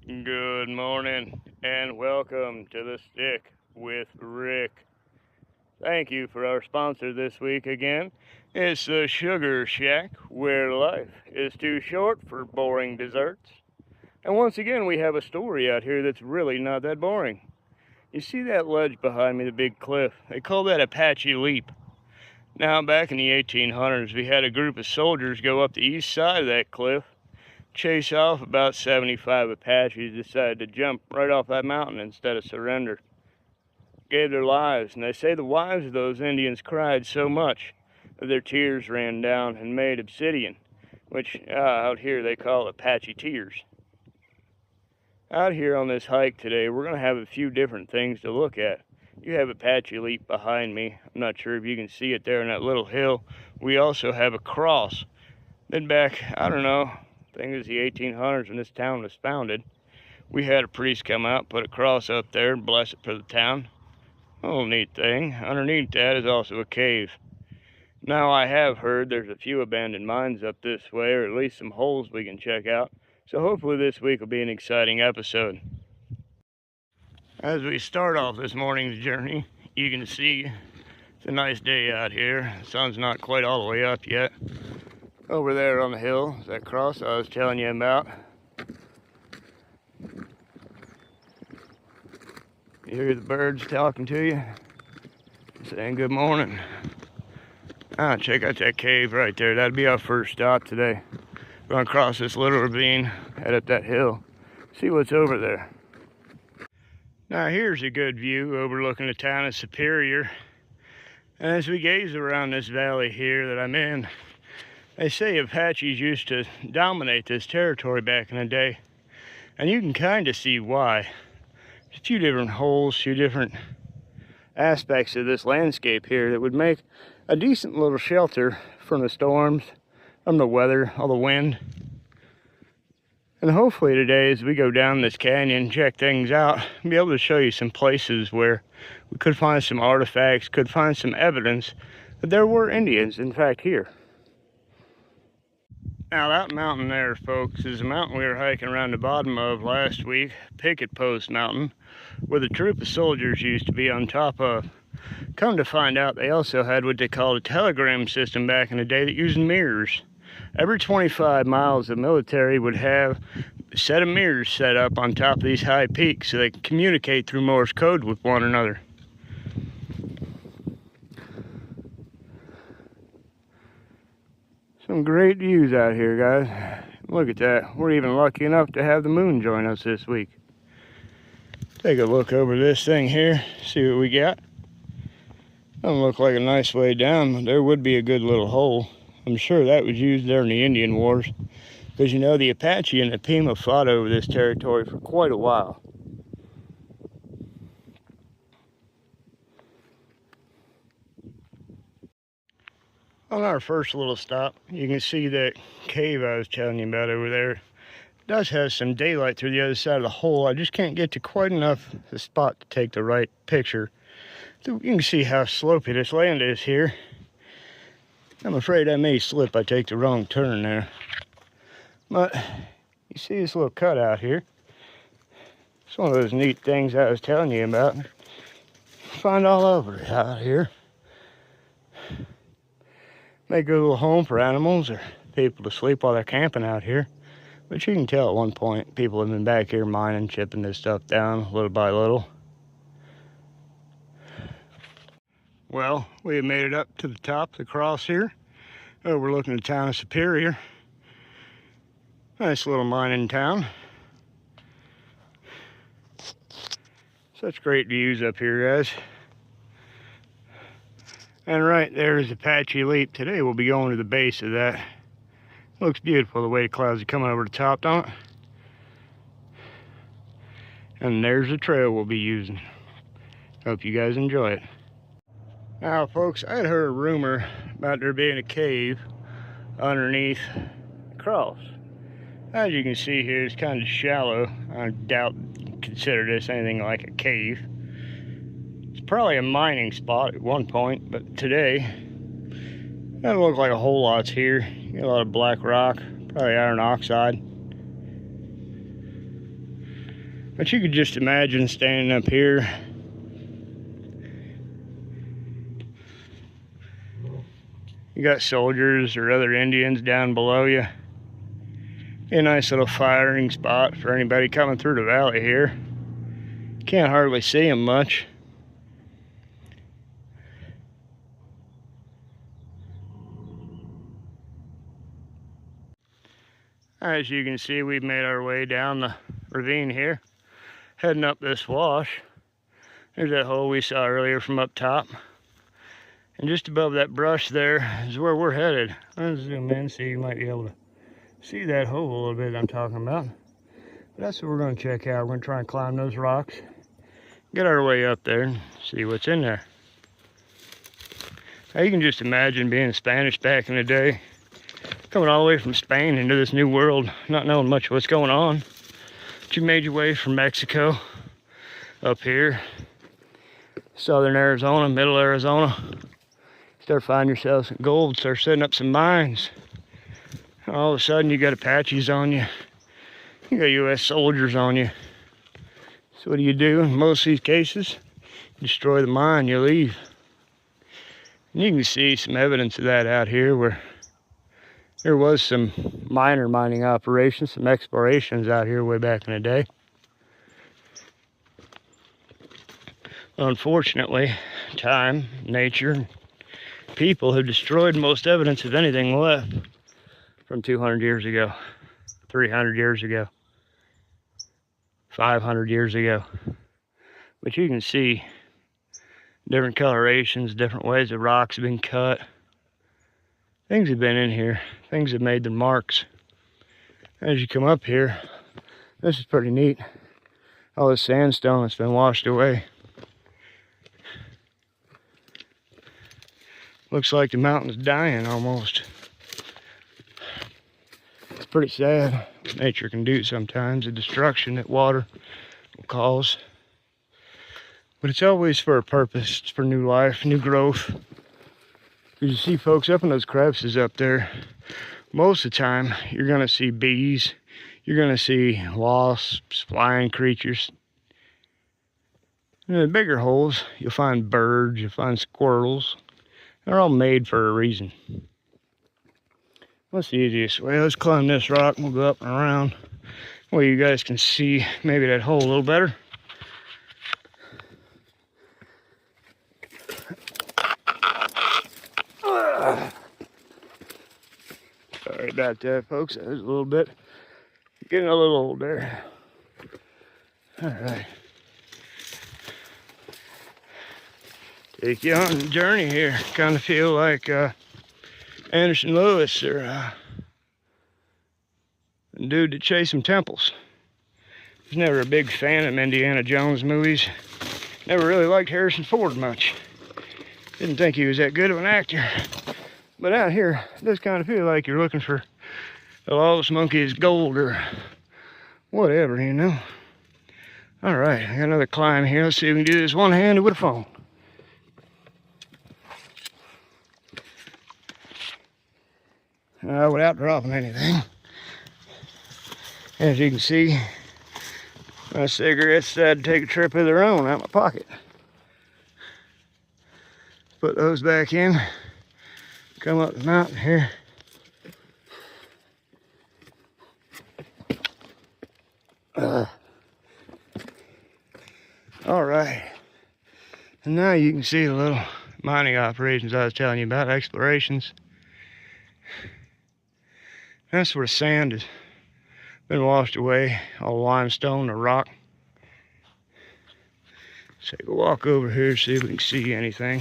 Good morning and welcome to the Stick with Rick. Thank you for our sponsor this week again. It's the Sugar Shack, where life is too short for boring desserts. And once again, we have a story out here that's really not that boring. You see that ledge behind me, the big cliff? They call that Apache Leap. Now, back in the 1800s, we had a group of soldiers go up the east side of that cliff, chase off about 75 Apaches, decided to jump right off that mountain instead of surrender. Gave their lives, and they say the wives of those Indians cried so much that their tears ran down and made obsidian, which out here they call Apache tears. Out here on this hike today, we're going to have a few different things to look at. You have Apache Leap behind me. I'm not sure if you can see it there in that little hill. We also have a cross. Then back, I don't know, I think it was the 1800s when this town was founded. We had a priest come out, put a cross up there, and bless it for the town. A little neat thing. Underneath that is also a cave. Now, I have heard there's a few abandoned mines up this way, or at least some holes we can check out. So hopefully this week will be an exciting episode. As we start off this morning's journey, you can see it's a nice day out here. The sun's not quite all the way up yet. Over there on the hill is that cross I was telling you about. You hear the birds talking to you, saying good morning. Check out that cave right there. That'll be our first stop today. We're gonna cross this little ravine, head up that hill, see what's over there. Now here's a good view overlooking the town of Superior. And as we gaze around this valley here that I'm in, they say Apaches used to dominate this territory back in the day. And you can kind of see why. There's a few different holes, a few different aspects of this landscape here that would make a decent little shelter from the storms, from the weather, all the wind. And hopefully today, as we go down this canyon and check things out, I'll be able to show you some places where we could find some artifacts, could find some evidence that there were Indians, in fact, here. Now that mountain there, folks, is a mountain we were hiking around the bottom of last week, Picket Post Mountain, where the troop of soldiers used to be on top of. Come to find out, they also had what they called a telegram system back in the day that used mirrors. Every 25 miles, the military would have a set of mirrors set up on top of these high peaks so they can communicate through Morse code with one another. Some great views out here, guys. Look at that. We're even lucky enough to have the moon join us this week. Take a look over this thing here, see what we got. Doesn't look like a nice way down, but there would be a good little hole. I'm sure that was used during the Indian Wars, because you know the Apache and the Pima fought over this territory for quite a while. On our first little stop, you can see that cave I was telling you about over there. It does have some daylight through the other side of the hole. I just can't get to quite enough of the spot to take the right picture. So you can see how slopey this land is here. I'm afraid I may slip. I take the wrong turn there. But you see this little cutout here. It's one of those neat things I was telling you about. Find all over it out here. Make a little home for animals or people to sleep while they're camping out here. But you can tell at one point people have been back here mining, chipping this stuff down little by little. Well, we have made it up to the top of the cross here, overlooking the town of Superior. Nice little mining town. Such great views up here, guys. And right there is Apache Leap. Today we'll be going to the base of that. It looks beautiful the way the clouds are coming over the top, don't it? And there's the trail we'll be using. Hope you guys enjoy it. Now, folks, I had heard a rumor about there being a cave underneath the cross. As you can see here, it's kind of shallow. I doubt you consider this anything like a cave. It's probably a mining spot at one point, but today, doesn't look like a whole lot's here. You got a lot of black rock, probably iron oxide. But you could just imagine standing up here. You got soldiers or other Indians down below you. A nice little firing spot for anybody coming through the valley here. Can't hardly see them much. As you can see, we've made our way down the ravine here, heading up this wash. There's that hole we saw earlier from up top. And just above that brush there is where we're headed. Let's zoom in so you might be able to see that hole a little bit I'm talking about. But that's what we're going to check out. We're going to try and climb those rocks, get our way up there and see what's in there. Now you can just imagine being Spanish back in the day, coming all the way from Spain into this new world, not knowing much of what's going on. But you made your way from Mexico up here, southern Arizona, middle Arizona. Start finding yourself some gold, start setting up some mines. All of a sudden you got Apaches on you. You got US soldiers on you. So what do? In most of these cases, you destroy the mine, you leave. And you can see some evidence of that out here where there was some minor mining operations, some explorations out here way back in the day. Unfortunately, time, nature, people have destroyed most evidence of anything left from 200 years ago, 300 years ago, 500 years ago. But you can see different colorations, different ways the rocks have been cut. Things have been in here. Things have made their marks. As you come up here, this is pretty neat. All this sandstone that's been washed away. Looks like the mountain's dying almost. It's pretty sad what nature can do sometimes, the destruction that water will cause. But it's always for a purpose. It's for new life, new growth. Because you see folks up in those crevices up there, most of the time you're going to see bees, you're going to see wasps, flying creatures. And in the bigger holes, you'll find birds, you'll find squirrels. They're all made for a reason. What's the easiest way? Let's climb this rock and we'll go up and around. Well, you guys can see maybe that hole a little better. Sorry about that, folks. That was a little bit, getting a little old there. All right. Take you on a journey here. Kind of feel like Anderson Lewis or the dude that chased some temples. I was never a big fan of Indiana Jones movies. Never really liked Harrison Ford much. Didn't think he was that good of an actor. But out here, it does kind of feel like you're looking for the lost monkey's gold or whatever, you know. All right, I got another climb here. Let's see if we can do this one-handed with a phone. Without dropping anything. As you can see, my cigarettes decided to take a trip of their own out of my pocket. Put those back in. Come up the mountain here. All right. And now you can see the little mining operations I was telling you about, explorations. That's where the sand has been washed away, all the limestone, the rock. Let's take a walk over here, see if we can see anything.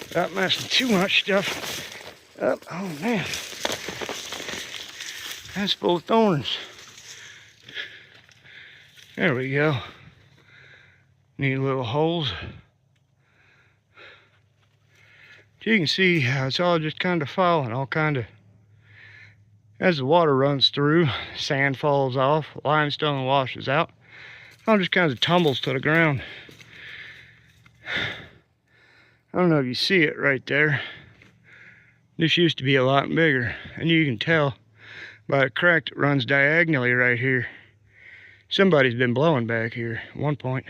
Without messing too much stuff up. Oh man, that's full of thorns. There we go. Neat little holes. You can see how it's all just kind of falling, all kind of, as the water runs through, sand falls off, limestone washes out, all just kind of tumbles to the ground. I don't know if you see it right there. This used to be a lot bigger, and you can tell by a crack that runs diagonally right here. Somebody's been blowing back here at one point.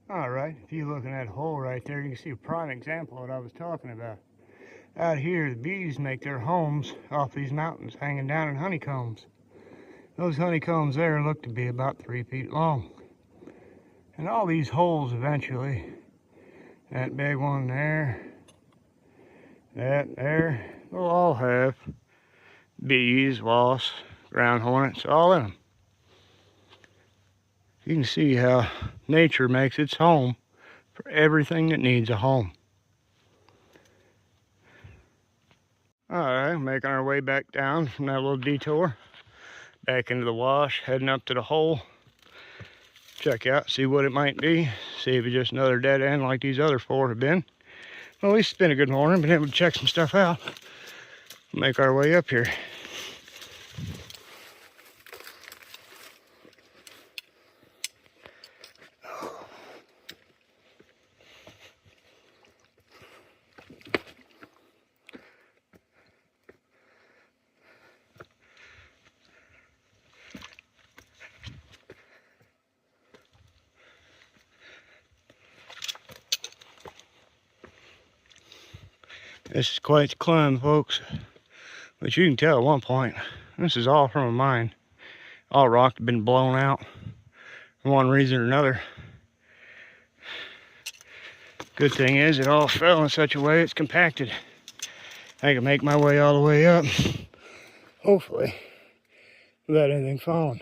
Alright, if you look in that hole right there, you can see a prime example of what I was talking about. Out here, the bees make their homes off these mountains, hanging down in honeycombs. Those honeycombs there look to be about 3 feet long. And all these holes eventually, that big one there, that there, they'll all have bees, wasps, ground hornets, all in them. You can see how nature makes its home for everything that needs a home. Alright, making our way back down from that little detour, back into the wash, heading up to the hole. Check out, see what it might be, see if it's just another dead end like these other 4 have been. Well, at least it's been a good morning, been able to check some stuff out. Make our way up here. This is quite the climb, folks. But you can tell at one point, this is all from a mine. All rock had been blown out for one reason or another. Good thing is it all fell in such a way it's compacted. I can make my way all the way up, hopefully, without anything falling.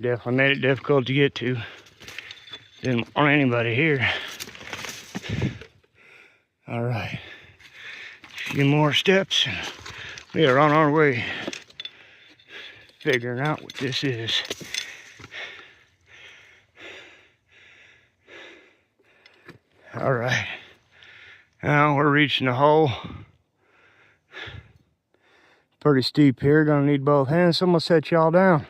Definitely made it difficult to get to. Didn't want anybody here. Alright. A few more steps and we are on our way. Figuring out what this is. Alright. Now we're reaching the hole. Pretty steep here, gonna need both hands, so I'm gonna set y'all down.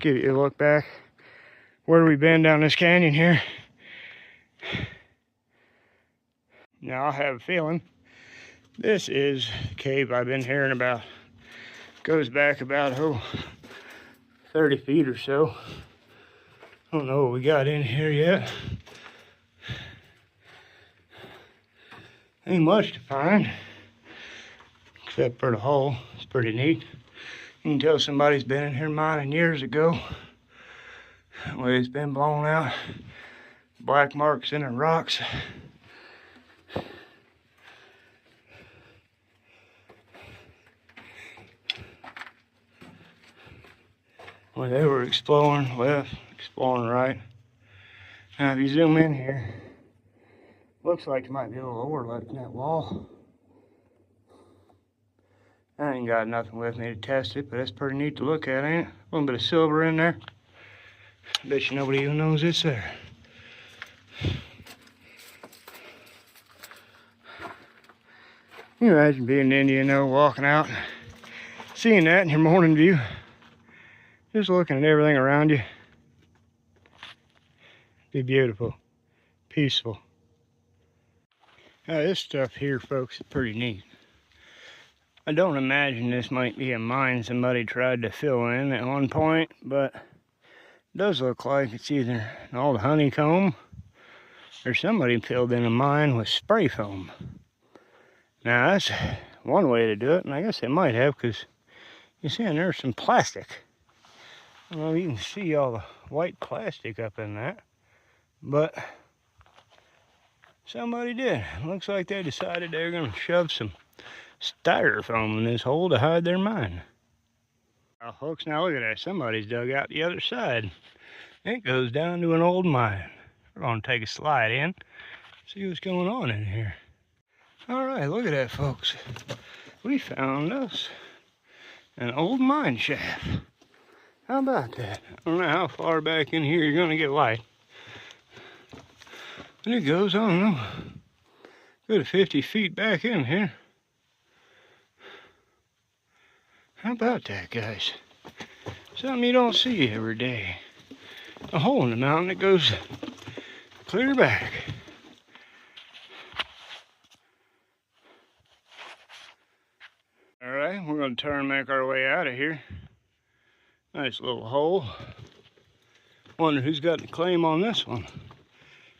Give you a look back where we've been down this canyon here. Now I have a feeling this is a cave I've been hearing about. Goes back about 30 feet or so. I don't know what we got in here yet. Ain't much to find except for the hole. It's pretty neat. You can tell somebody's been in here mining years ago. That way it's been blown out. Black marks in the rocks. When they were exploring left, exploring right. Now if you zoom in here, looks like there might be a little ore left in that wall. I ain't got nothing with me to test it, but it's pretty neat to look at, ain't it? A little bit of silver in there. Bet you nobody even knows it's there. Can you imagine being an Indian though, walking out, seeing that in your morning view, just looking at everything around you? Be beautiful, peaceful. Now this stuff here, folks, is pretty neat. I don't imagine this might be a mine somebody tried to fill in at one point, but it does look like it's either an old honeycomb or somebody filled in a mine with spray foam. Now that's one way to do it, and I guess they might have, because you see there's some plastic. I don't know if you can see all the white plastic up in that, but somebody did. Looks like they decided they were going to shove some styrofoam in this hole to hide their mine. Well, folks, now look at that. Somebody's dug out the other side. It goes down to an old mine. We're going to take a slide in, see what's going on in here. All right, look at that, folks. We found us An old mine shaft. How about that? I don't know how far back in here you're gonna get light. But it goes, I don't know, good 50 feet back in here. How about that, guys? Something you don't see every day. A hole in the mountain that goes clear back. All right, we're gonna turn and make our way out of here. Nice little hole. Wonder who's got the claim on this one.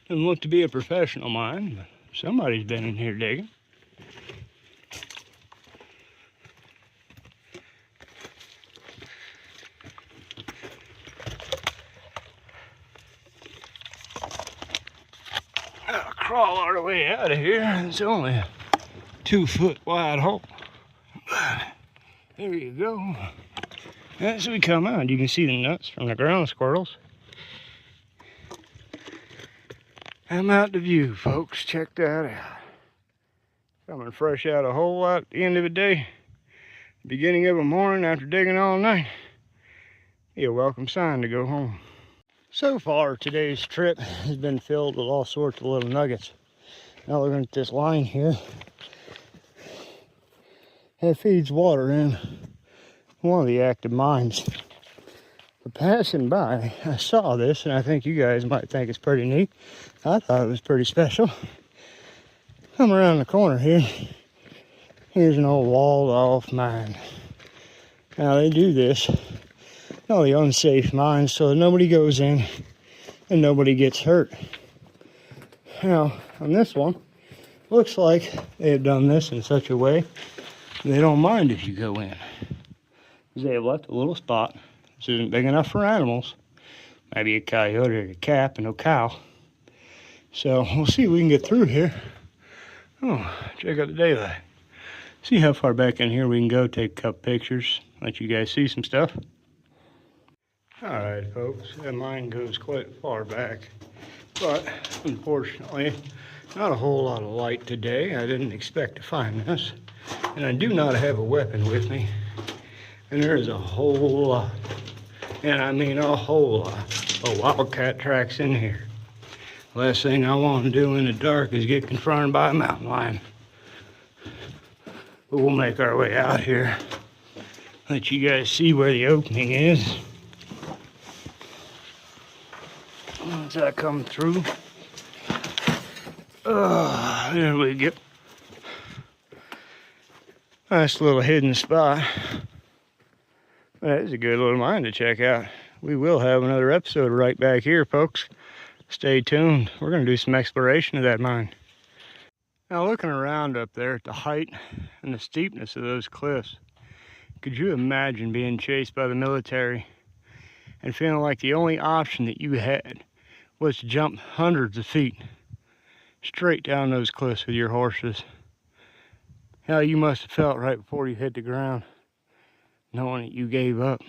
Doesn't look to be a professional mine, but somebody's been in here digging. I'll crawl our way out of here. It's only a 2-foot wide hole. There you go. As we come out, you can see the nuts from the ground squirrels. I'm out to view, folks. Check that out. Coming fresh out of hole at the end of the day, beginning of a morning after digging all night. Be a welcome sign to go home. So far, today's trip has been filled with all sorts of little nuggets. Now looking at this line here, it feeds water in one of the active mines. But passing by, I saw this, and I think you guys might think it's pretty neat. I thought it was pretty special. Come around the corner here. Here's an old walled-off mine. Now they do this, all the unsafe mines, so nobody goes in and nobody gets hurt. Now, on this one, looks like they have done this in such a way they don't mind if you go in. They have left a little spot. This isn't big enough for animals. Maybe a coyote or a calf and no cow. So we'll see if we can get through here. Oh, check out the daylight. See how far back in here we can go, take a couple pictures, let you guys see some stuff. Alright folks, that mine goes quite far back. But unfortunately, not a whole lot of light today. I didn't expect to find this. And I do not have a weapon with me. And there is a whole lot, and I mean a whole lot, of wildcat tracks in here. Last thing I want to do in the dark is get confronted by a mountain lion. But we'll make our way out here. Let you guys see where the opening is. Once I come through. There we go. Nice little hidden spot. That is a good little mine to check out. We will have another episode right back here, folks. Stay tuned. We're going to do some exploration of that mine. Now, looking around up there at the height and the steepness of those cliffs, could you imagine being chased by the military and feeling like the only option that you had was to jump hundreds of feet straight down those cliffs with your horses? How you must have felt right before you hit the ground, knowing that you gave up,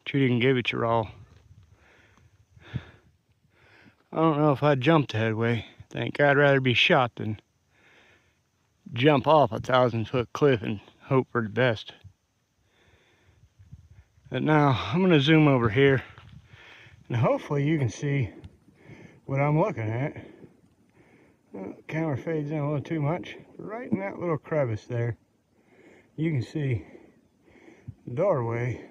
but you didn't give it your all. I don't know if I'd jump that way. I think I'd rather be shot than jump off a 1,000-foot cliff and hope for the best. But now, I'm going to zoom over here, and hopefully you can see what I'm looking at. The camera fades in a little too much. Right in that little crevice there, you can see the doorway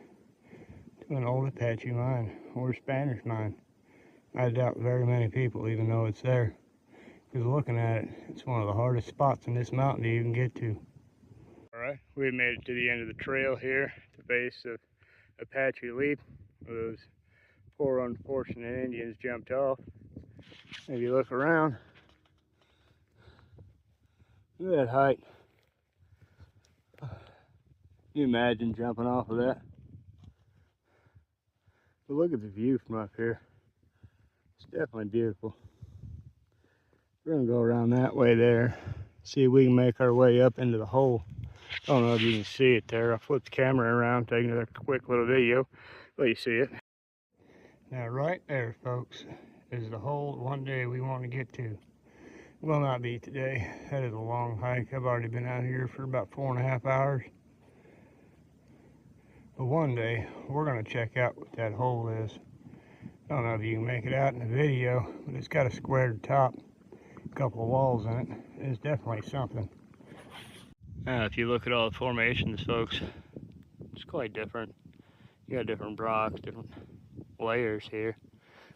to an old Apache mine or Spanish mine. I doubt very many people even know it's there, because looking at it, it's one of the hardest spots in this mountain to even get to. Alright, we made it to the end of the trail here at the base of Apache Leap, where those poor unfortunate Indians jumped off. If you look around, look at that height. Can you imagine jumping off of that? But look at the view from up here. It's definitely beautiful. We're gonna go around that way there, see if we can make our way up into the hole. I don't know if you can see it there. I flipped the camera around, taking a quick little video. Let you see it. Now right there, folks, is the hole one day we want to get to. Will not be today. That is a long hike. I've already been out here for about 4.5 hours. But one day, we're going to check out what that hole is. I don't know if you can make it out in the video, but it's got a squared top, a couple of walls in it. It's definitely something. Now, if you look at all the formations, folks, it's quite different. You got different rocks, different layers here.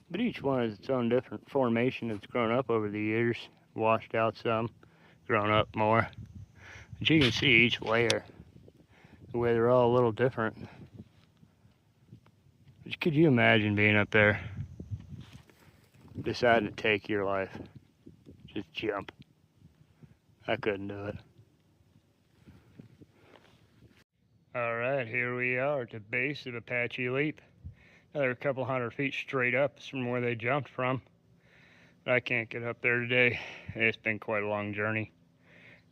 But each one is its own different formation that's grown up over the years. Washed out some, grown up more. But you can see each layer, the way they're all a little different. But could you imagine being up there, deciding to take your life? Just jump. I couldn't do it. Alright, here we are at the base of Apache Leap. Another couple hundred feet straight up from where they jumped from. But I can't get up there today. It's been quite a long journey.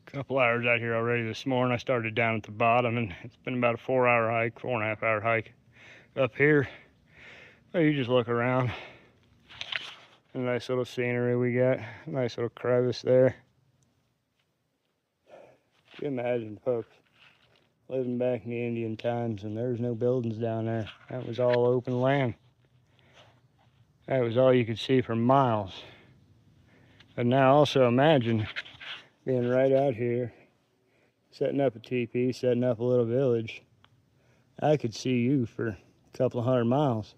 A couple hours out here already this morning. I started down at the bottom, and it's been about a 4-hour hike, 4.5 hour hike. Up here, well, you just look around. A nice little scenery we got. A nice little crevice there. Can you imagine, folks, living back in the Indian times, and there's no buildings down there. That was all open land. That was all you could see for miles. But now also imagine being right out here, setting up a teepee, setting up a little village. I could see you for a couple of 100 miles.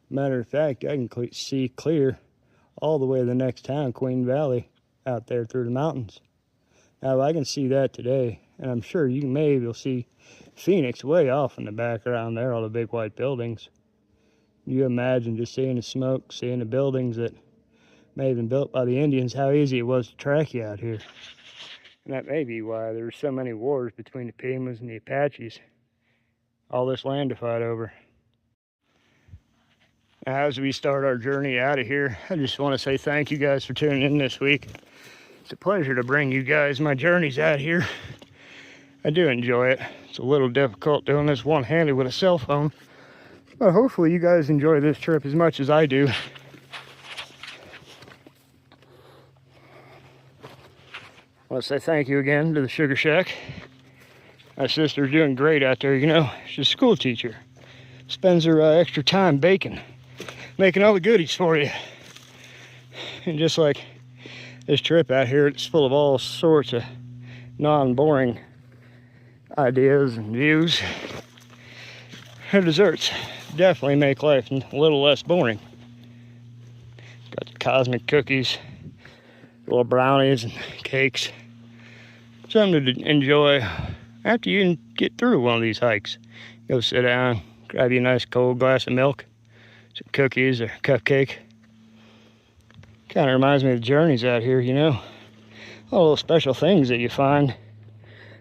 Matter of fact, I can see clear all the way to the next town, Queen Valley, out there through the mountains. Now, I can see that today, and I'm sure you maybe will see Phoenix way off in the background there, all the big white buildings. You imagine just seeing the smoke, seeing the buildings that may have been built by the Indians, how easy it was to track you out here. And that may be why there were so many wars between the Pimas and the Apaches. All this land to fight over. Now, as we start our journey out of here, I just want to say thank you guys for tuning in this week. It's a pleasure to bring you guys my journeys out here. I do enjoy it. It's a little difficult doing this one-handed with a cell phone, but hopefully you guys enjoy this trip as much as I do. I want to say thank you again to the Sugar Shack. My sister's doing great out there, you know. She's a school teacher. Spends her extra time baking, making all the goodies for you. And just like this trip out here, it's full of all sorts of non-boring ideas and views. Her desserts definitely make life a little less boring. Got the cosmic cookies, little brownies and cakes. Something to enjoy after you get through one of these hikes. Go sit down, grab you a nice cold glass of milk, some cookies or cupcake. Kind of reminds me of the journeys out here, you know. All those special things that you find.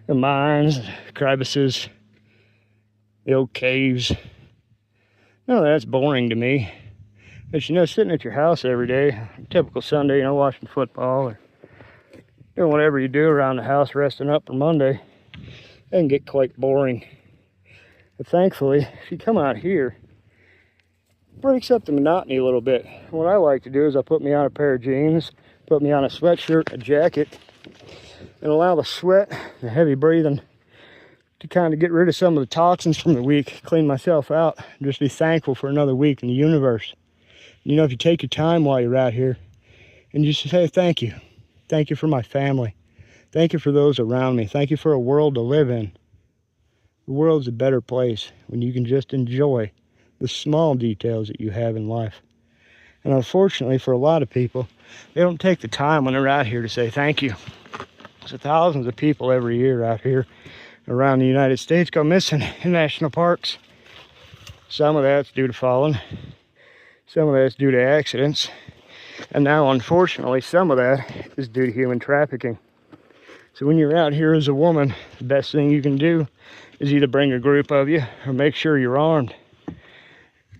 The mines, the crevices, the old caves. None of that's boring to me. But you know, sitting at your house every day, typical Sunday, you know, watching football or doing whatever you do around the house, resting up for Monday, it can get quite boring. But thankfully, if you come out here, it breaks up the monotony a little bit. What I like to do is I put me on a pair of jeans, put me on a sweatshirt, a jacket, and allow the sweat, the heavy breathing, to kind of get rid of some of the toxins from the week, clean myself out, and just be thankful for another week in the universe. You know, if you take your time while you're out here and just say thank you. Thank you for my family. Thank you for those around me. Thank you for a world to live in. The world's a better place when you can just enjoy the small details that you have in life. And unfortunately for a lot of people, they don't take the time when they're out here to say thank you. So thousands of people every year out here around the United States go missing in national parks. Some of that's due to falling. Some of that's due to accidents. And now, unfortunately, some of that is due to human trafficking. So when you're out here as a woman, the best thing you can do is either bring a group of you or make sure you're armed.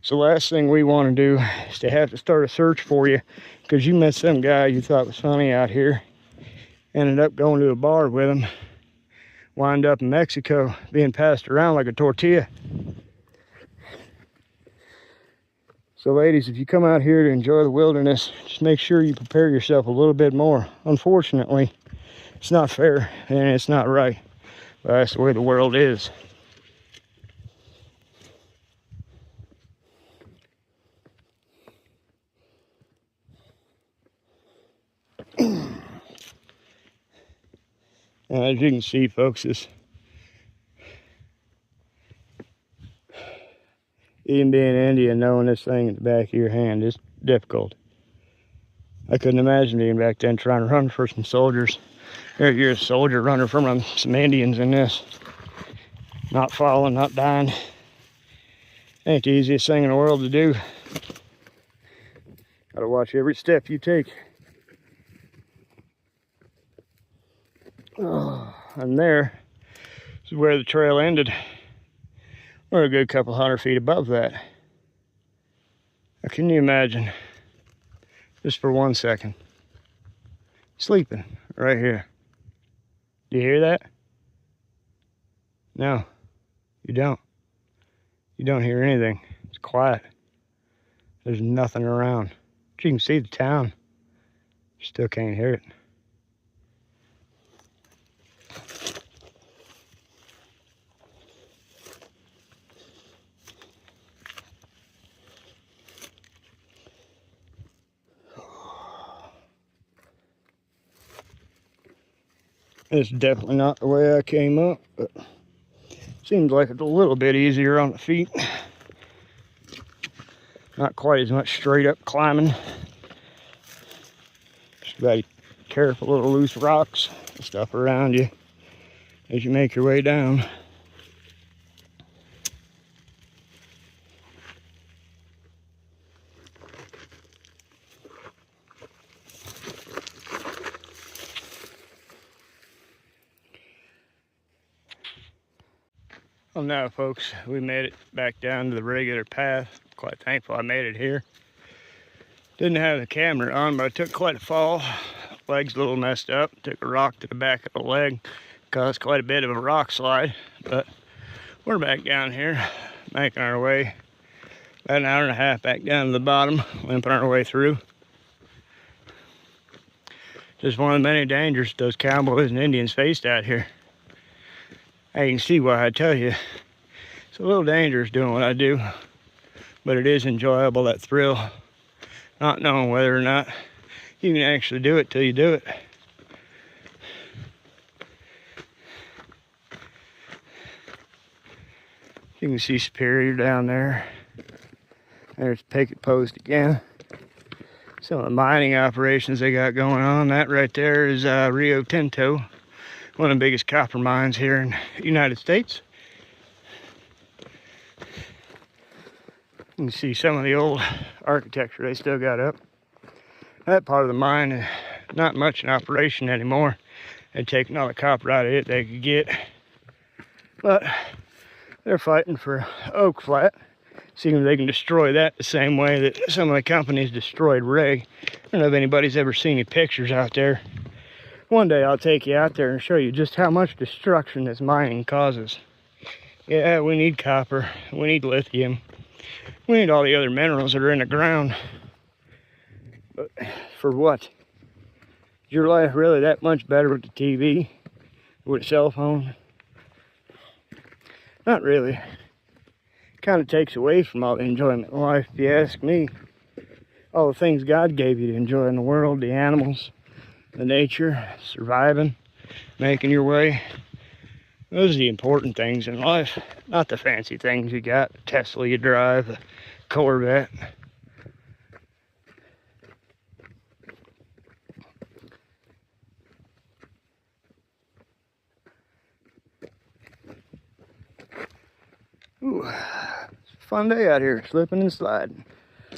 So the last thing we want to do is to have to start a search for you because you met some guy you thought was funny out here, ended up going to a bar with him, wind up in Mexico being passed around like a tortilla. So ladies, if you come out here to enjoy the wilderness, just make sure you prepare yourself a little bit more. Unfortunately, it's not fair and it's not right, but that's the way the world is. And as you can see, folks, this even being Indian, knowing this thing in the back of your hand is difficult. I couldn't imagine being back then trying to run for some soldiers. You're a soldier running from some Indians in this. Not falling, not dying. Ain't the easiest thing in the world to do. Gotta watch every step you take. Oh, and there is where the trail ended. We're a good couple 100 feet above that. Now, can you imagine, just for 1 second, sleeping right here? Do you hear that? No, you don't. You don't hear anything. It's quiet. There's nothing around. But you can see the town. You still can't hear it. It's definitely not the way I came up, but seems like it's a little bit easier on the feet. Not quite as much straight up climbing. Just gotta be careful of little loose rocks and stuff around you as you make your way down. Well, now, folks, we made it back down to the regular path. Quite thankful I made it here. Didn't have the camera on, but I took quite a fall. Leg's a little messed up. Took a rock to the back of the leg. Caused quite a bit of a rock slide. But we're back down here, making our way about an hour and a half back down to the bottom, limping our way through. Just one of the many dangers those cowboys and Indians faced out here. You can see why I tell you, it's a little dangerous doing what I do, but it is enjoyable, that thrill, not knowing whether or not you can actually do it till you do it. You can see Superior down there. There's Picket Post again. Some of the mining operations they got going on. That right there is Rio Tinto. One of the biggest copper mines here in the United States. You can see some of the old architecture they still got up. That part of the mine is not much in operation anymore. They've taken all the copper out of it they could get. But they're fighting for Oak Flat. See if they can destroy that the same way that some of the companies destroyed Ray. I don't know if anybody's ever seen any pictures out there. One day I'll take you out there and show you just how much destruction this mining causes. Yeah, we need copper, we need lithium, we need all the other minerals that are in the ground. But for what? Is your life really that much better with the TV, with a cell phone? Not really. Kind of takes away from all the enjoyment in life, if you ask me. All the things God gave you to enjoy in the world, the animals, the nature, surviving, making your way. Those are the important things in life, not the fancy things you got. The Tesla you drive, the Corvette. Ooh, it's a fun day out here, slipping and sliding.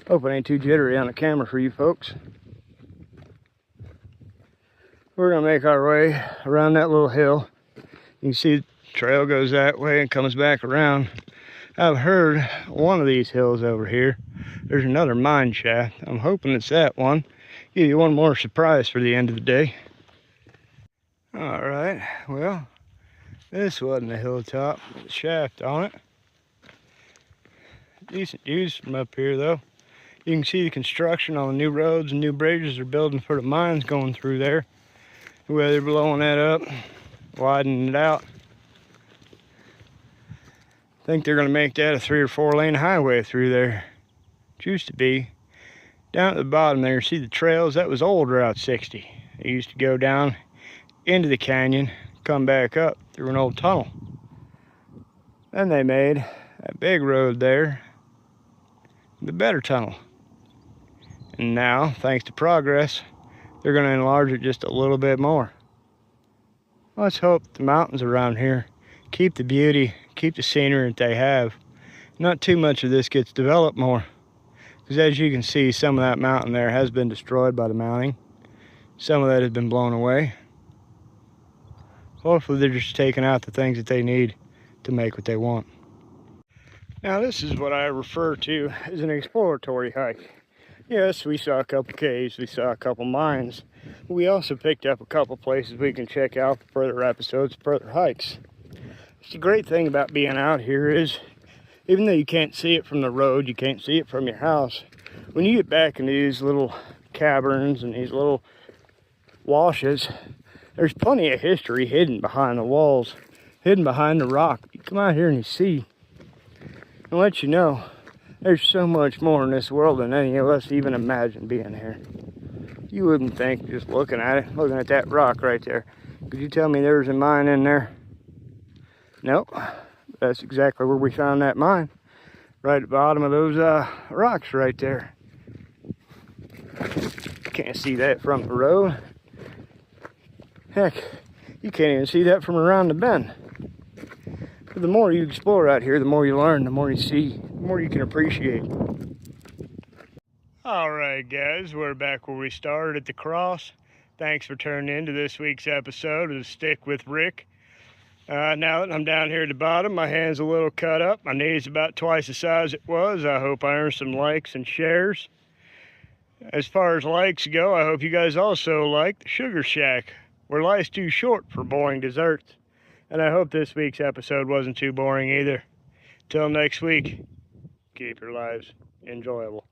Hope it ain't too jittery on the camera for you folks. We're gonna make our way around that little hill. You can see the trail goes that way and comes back around. I've heard one of these hills over here, there's another mine shaft. I'm hoping it's that one. Give you one more surprise for the end of the day. All right, well, this wasn't a hilltop with a shaft on it. Decent views from up here though. You can see the construction on the new roads and new bridges they're building for the mines going through there. Where they're blowing that up, widening it out. I think they're gonna make that a 3 or 4 lane highway through there. It used to be. Down at the bottom there, see the trails? That was old Route 60. It used to go down into the canyon, come back up through an old tunnel. Then they made a big road there, the better tunnel. And now, thanks to progress, they're going to enlarge it just a little bit more. Let's hope the mountains around here keep the beauty, keep the scenery that they have. Not too much of this gets developed more. Because as you can see, some of that mountain there has been destroyed by the mounting. Some of that has been blown away. Hopefully they're just taking out the things that they need to make what they want. Now this is what I refer to as an exploratory hike. Yes, we saw a couple caves, we saw a couple mines. But we also picked up a couple places we can check out for further episodes, further hikes. The great thing about being out here is, even though you can't see it from the road, you can't see it from your house, when you get back into these little caverns and these little washes, there's plenty of history hidden behind the walls, hidden behind the rock. You come out here and you see, and let you know, there's so much more in this world than any of us even imagined being here. You wouldn't think, just looking at it, looking at that rock right there. Could you tell me there's a mine in there? Nope. That's exactly where we found that mine. Right at the bottom of those rocks right there. Can't see that from the road. Heck, you can't even see that from around the bend. But the more you explore out here, the more you learn, the more you see, the more you can appreciate. Alright guys, we're back where we started at the cross. Thanks for tuning in to this week's episode of Stick with Rick. Now that I'm down here at the bottom, my hand's a little cut up. My knee's about twice the size it was. I hope I earned some likes and shares. As far as likes go, I hope you guys also like the Sugar Shack, where life's too short for boring desserts. And I hope this week's episode wasn't too boring either. Till next week, keep your lives enjoyable.